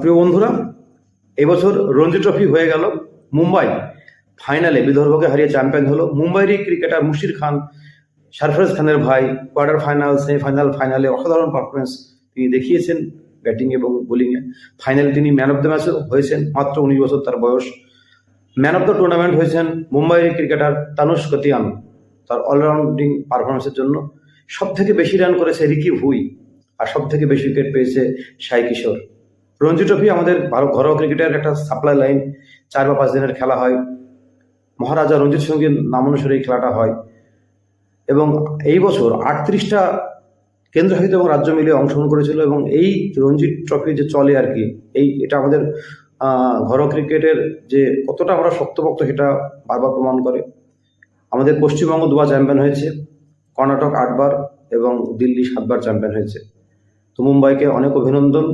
প্রিয় বন্ধুরা, এবছর রঞ্জি ট্রফি হয়ে গেল। মুম্বাই ফাইনালে বিদর্ভকে হারিয়ে চ্যাম্পিয়ন হলো। মুম্বাইয়েরই ক্রিকেটার মুশির খান, সারফরাজ খানের ভাই, কোয়ার্টার ফাইনাল, সেমিফাইনাল, ফাইনালে অসাধারণ পারফরমেন্স তিনি দেখিয়েছেন ব্যাটিং এবং বোলিংয়ে। ফাইনালে তিনি ম্যান অফ দ্য ম্যাচও হয়েছেন, মাত্র 19 বছর তার বয়স। ম্যান অফ দ্য টুর্নামেন্ট হয়েছেন মুম্বাইয়ের ক্রিকেটার তানুষ কতিয়ান, তার অলরাউন্ডিং পারফরমেন্সের জন্য। সব থেকে বেশি রান করেছে রিকি ভুই, আর সব থেকে বেশি উইকেট পেয়েছে সাই কিশোর। রঞ্জি ট্রফি আমাদের ঘরোয়া ক্রিকেটের একটা সাপ্লাই লাইন, 4 বা 5 দিনের খেলা হয়। মহারাজা রঞ্জিত সিংয়ের নাম অনুসারে এই খেলাটা হয় এবং এই বছর 38টা কেন্দ্রশাসিত এবং রাজ্য মিলিয়ে অংশগ্রহণ করেছিল। এবং এই রঞ্জি ট্রফি যে চলে আর কি, এটা আমাদের ঘরোয়া ক্রিকেটের যে কতটা আমরা শক্তপোক্ত সেটা বারবার প্রমাণ করে। আমাদের পশ্চিমবঙ্গ 2বার চ্যাম্পিয়ন হয়েছে, কর্ণাটক 8বার এবং দিল্লি 7বার চ্যাম্পিয়ন হয়েছে। তো মুম্বাইকে অনেক অভিনন্দন।